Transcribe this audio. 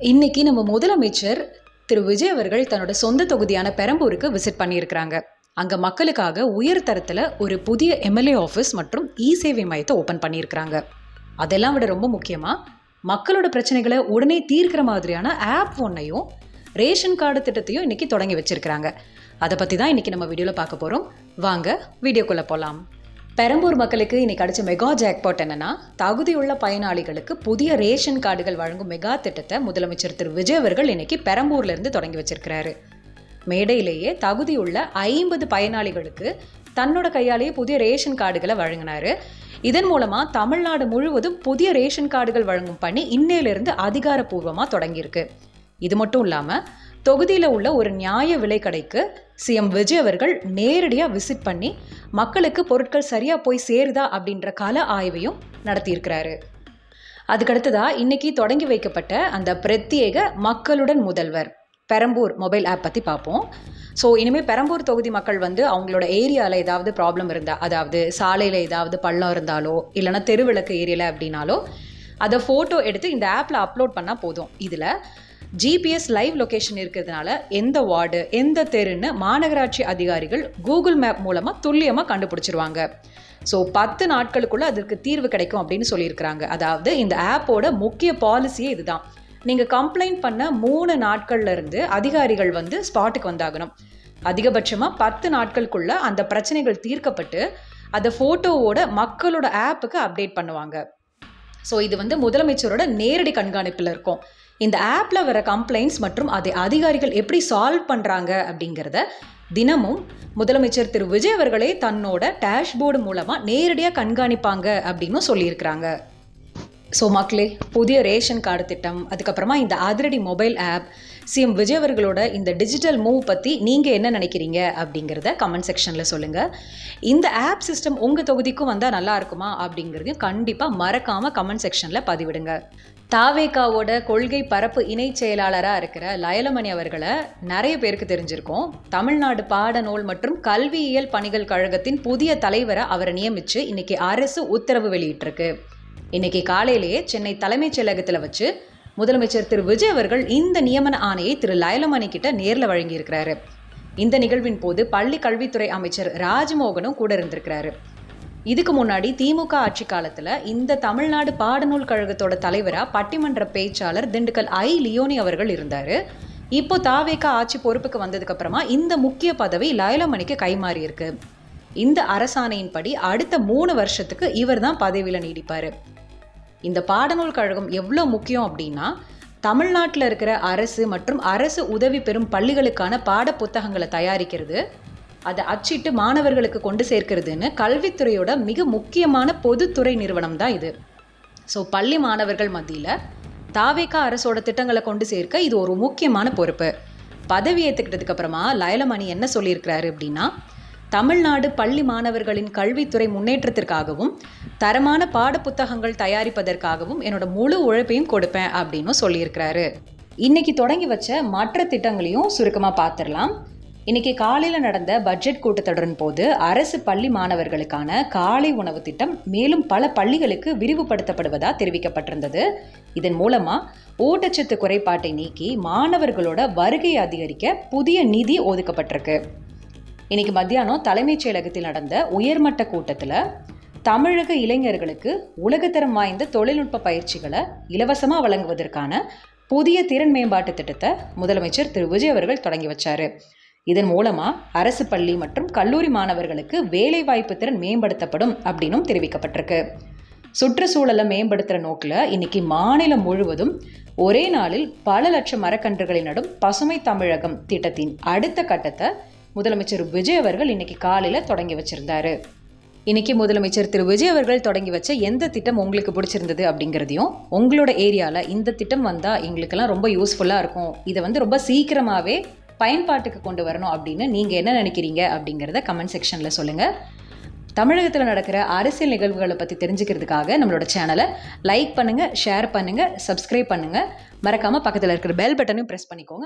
இன்னைக்கு நம்ம முதலமைச்சர் திரு விஜய் அவர்கள் தன்னோட சொந்த தொகுதியான பெரம்பூருக்கு விசிட் பண்ணியிருக்கிறாங்க. அங்கே மக்களுக்காக உயர் தரத்தில் ஒரு புதிய எம்எல்ஏ ஆஃபீஸ் மற்றும் சேவை மையத்தை ஓப்பன் பண்ணியிருக்கிறாங்க. அதெல்லாம் விட ரொம்ப முக்கியமாக மக்களோட பிரச்சனைகளை உடனே தீர்க்கிற மாதிரியான ஆப் ஒன்றையும் ரேஷன் கார்டு திட்டத்தையும் இன்னைக்கு தொடங்கி வச்சிருக்கிறாங்க. அதை பற்றி தான் இன்னைக்கு நம்ம வீடியோவில் பார்க்க போகிறோம். வாங்க வீடியோக்குள்ளே போகலாம். பெரம்பூர் மக்களுக்கு இன்னைக்கு கிடைச்ச மெகா ஜாக்பாட் என்னன்னா, தகுதியுள்ள பயனாளிகளுக்கு புதிய ரேஷன் கார்டுகள் வழங்கும் மெகா திட்டத்தை முதலமைச்சர் திரு விஜய் அவர்கள் இன்னைக்கு பெரம்பூர்ல இருந்து தொடங்கி வச்சிருக்கிறாரு. மேடையிலேயே தகுதியுள்ள 50 பயனாளிகளுக்கு தன்னோட கையாலேயே புதிய ரேஷன் கார்டுகளை வழங்கினாரு. இதன் மூலமா தமிழ்நாடு முழுவதும் புதிய ரேஷன் கார்டுகள் வழங்கும் பணி இன்னையிலிருந்து அதிகாரப்பூர்வமாக தொடங்கியிருக்கு. இது மட்டும் இல்லாமல் தொகுதியில் உள்ள ஒரு நியாய விலை கடைக்கு சிஎம் விஜய் அவர்கள் நேரடியாக விசிட் பண்ணி மக்களுக்கு பொருட்கள் சரியாக போய் சேருதா அப்படின்ற கள ஆய்வையும் நடத்தியிருக்கிறாரு. அதுக்கடுத்ததாக இன்னைக்கு தொடங்கி வைக்கப்பட்ட அந்த பிரத்யேக மக்களுடன் முதல்வர் பெரம்பூர் மொபைல் ஆப் பற்றி பார்ப்போம். ஸோ இனிமேல் பெரம்பூர் தொகுதி மக்கள் அவங்களோட ஏரியாவில் ஏதாவது ப்ராப்ளம் இருந்தால், அதாவது சாலையில் ஏதாவது பள்ளம் இருந்தாலோ இல்லைனா தெருவிளக்கு ஏரியாவில் அப்படின்னாலோ அதை ஃபோட்டோ எடுத்து இந்த ஆப்பில் அப்லோட் பண்ணால் போதும். இதில் ஜிபிஎஸ் லைவ் லொக்கேஷன் இருக்கிறதுனால எந்த வார்டு எந்த தெருன்னு மாநகராட்சி அதிகாரிகள் கூகுள் மேப் மூலமாக துல்லியமாக கண்டுபிடிச்சிருவாங்க. ஸோ 10 நாட்களுக்குள்ளே அதற்கு தீர்வு கிடைக்கும் அப்படின்னு சொல்லியிருக்கிறாங்க. அதாவது இந்த ஆப்போட முக்கிய பாலிசியே இதுதான். நீங்கள் கம்ப்ளைண்ட் பண்ண 3 நாட்கள்ல இருந்து அதிகாரிகள் ஸ்பாட்டுக்கு வந்தாகணும். அதிகபட்சமாக 10 நாட்களுக்குள்ள அந்த பிரச்சனைகள் தீர்க்கப்பட்டு அதை ஃபோட்டோவோட மக்களோட ஆப்புக்கு அப்டேட் பண்ணுவாங்க. ஸோ இது முதலமைச்சரோட நேரடி கண்காணிப்பில் இருக்கும். இந்த ஆப்பில் வர கம்ப்ளைண்ட்ஸ் மற்றும் அதை அதிகாரிகள் எப்படி சால்வ் பண்ணுறாங்க அப்படிங்கிறத தினமும் முதலமைச்சர் திரு விஜய் அவர்களே தன்னோட டேஷ்போர்டு மூலமாக நேரடியாக கண்காணிப்பாங்க அப்படின்னு சொல்லியிருக்கிறாங்க. ஸோ மக்களே, புதிய ரேஷன் கார்டு திட்டம், அதுக்கப்புறமா இந்த அதிரடி மொபைல் ஆப், சிஎம் விஜய் அவர்களோட இந்த டிஜிட்டல் மூவ் பற்றி நீங்கள் என்ன நினைக்கிறீங்க அப்படிங்கிறத கமெண்ட் செக்ஷனில் சொல்லுங்கள். இந்த ஆப் சிஸ்டம் உங்கள் தொகுதிக்கும் வந்தால் நல்லா இருக்குமா அப்படிங்கிறதையும் கண்டிப்பாக மறக்காமல் கமெண்ட் செக்ஷனில் பதிவிடுங்க. தாவேகாவோட கொள்கை பரப்பு இணை செயலாளராக இருக்கிற லயலமணி அவர்களை நிறைய பேருக்கு தெரிஞ்சிருக்கும். தமிழ்நாடு பாடநூல் மற்றும் கல்வியியல் பணிகள் கழகத்தின் புதிய தலைவரை அவரை நியமித்து இன்னைக்கு அரசு உத்தரவு வெளியிட்டிருக்கு. இன்னைக்கு காலையிலேயே சென்னை தலைமைச் செயலகத்தில் வச்சு முதலமைச்சர் திரு விஜய் அவர்கள் இந்த நியமன ஆணையை திரு லயலமணி கிட்ட நேரில் வழங்கியிருக்கிறாரு. இந்த நிகழ்வின் போது பள்ளி கல்வித்துறை அமைச்சர் ராஜ்மோகனும் கூட இருந்திருக்கிறாரு. இதுக்கு முன்னாடி திமுக ஆட்சி காலத்தில் இந்த தமிழ்நாடு பாடநூல் கழகத்தோட தலைவராக பட்டிமன்ற பேச்சாளர் திண்டுக்கல் லியோனி அவர்கள் இருந்தார். இப்போ தாவேகா ஆட்சி பொறுப்புக்கு வந்ததுக்கு அப்புறமா இந்த முக்கிய பதவி லயலமணிக்கு கைமாறி இருக்கு. இந்த அரசாணையின்படி அடுத்த 3 வருஷத்துக்கு இவர் தான் பதவியில் நீடிப்பார். இந்த பாடநூல் கழகம் எவ்வளோ முக்கியம் அப்படின்னா, தமிழ்நாட்டில் இருக்கிற அரசு மற்றும் அரசு உதவி பெறும் பள்ளிகளுக்கான பாட புத்தகங்களை தயாரிக்கிறது, அதை அச்சிட்டு மாணவர்களுக்கு கொண்டு சேர்க்கிறதுன்னு கல்வித்துறையோட மிக முக்கியமான பொதுத்துறை நிறுவனம் தான் இது. ஸோ பள்ளி மாணவர்கள் மத்தியில் தாவேகா அரசோட திட்டங்களை கொண்டு சேர்க்க இது ஒரு முக்கியமான பொறுப்பு. பதவி ஏற்றுக்கிட்டதுக்கு அப்புறமா லயலமணி என்ன சொல்லியிருக்கிறாரு அப்படின்னா, தமிழ்நாடு பள்ளி மாணவர்களின் கல்வித்துறை முன்னேற்றத்திற்காகவும் தரமான பாட புத்தகங்கள் தயாரிப்பதற்காகவும் என்னோட முழு உழைப்பையும் கொடுப்பேன் அப்படின்னு சொல்லியிருக்கிறாரு. இன்னைக்கு தொடங்கி வச்ச மற்ற திட்டங்களையும் சுருக்கமாக பார்த்துடலாம். இன்னைக்கு காலையில் நடந்த பட்ஜெட் கூட்டத்தொடரின் போது அரசு பள்ளி மாணவர்களுக்கான காலை உணவு திட்டம் மேலும் பல பள்ளிகளுக்கு விரிவுபடுத்தப்படுவதா தெரிவிக்கப்பட்டிருந்தது. இதன் மூலமா ஊட்டச்சத்து குறைபாட்டை நீக்கி மாணவர்களோட வருகையை அதிகரிக்க புதிய நிதி ஒதுக்கப்பட்டிருக்கு. இன்னைக்கு மத்தியானம் தலைமைச் செயலகத்தில் நடந்த உயர்மட்ட கூட்டத்தில் தமிழக இளைஞர்களுக்கு உலகத்தரம் வாய்ந்த தொழில்நுட்ப பயிற்சிகளை இலவசமாக வழங்குவதற்கான புதிய திறன் மேம்பாட்டு திட்டத்தை முதலமைச்சர் திரு விஜய் அவர்கள் தொடங்கி வச்சாரு. இதன் மூலமா அரசு பள்ளி மற்றும் கல்லூரி மாணவர்களுக்கு வேலைவாய்ப்பு திறன் மேம்படுத்தப்படும் அப்படின்னும் தெரிவிக்கப்பட்டிருக்கு. சுற்றுச்சூழலை மேம்படுத்துகிற நோக்கில் இன்னைக்கு மாநிலம் முழுவதும் ஒரே நாளில் பல லட்சம் மரக்கன்றுகளை நடும் பசுமை தமிழகம் திட்டத்தின் அடுத்த கட்டத்தை முதலமைச்சர் விஜய் அவர்கள் இன்னைக்கு காலையில் தொடங்கி வச்சிருந்தாரு. இன்னைக்கு முதலமைச்சர் திரு விஜய் அவர்கள் தொடங்கி வச்ச எந்த திட்டம் உங்களுக்கு பிடிச்சிருந்தது அப்படிங்கிறதையும், உங்களோட ஏரியாவில் இந்த திட்டம் வந்தால் எங்களுக்கெல்லாம் ரொம்ப யூஸ்ஃபுல்லாக இருக்கும், இதை ரொம்ப சீக்கிரமாகவே பயன்பாட்டுக்கு கொண்டு வரணும் அப்படின்னு நீங்கள் என்ன நினைக்கிறீங்க அப்படிங்கிறத கமெண்ட் செக்ஷனில் சொல்லுங்கள். தமிழகத்தில் நடக்கிற அரசியல் நிகழ்வுகளை பற்றி தெரிஞ்சுக்கிறதுக்காக நம்மளோட சேனலை லைக் பண்ணுங்கள், ஷேர் பண்ணுங்கள், சப்ஸ்கிரைப் பண்ணுங்கள். மறக்காமல் பக்கத்தில் இருக்கிற பெல் பட்டனையும் ப்ரெஸ் பண்ணிக்கோங்க.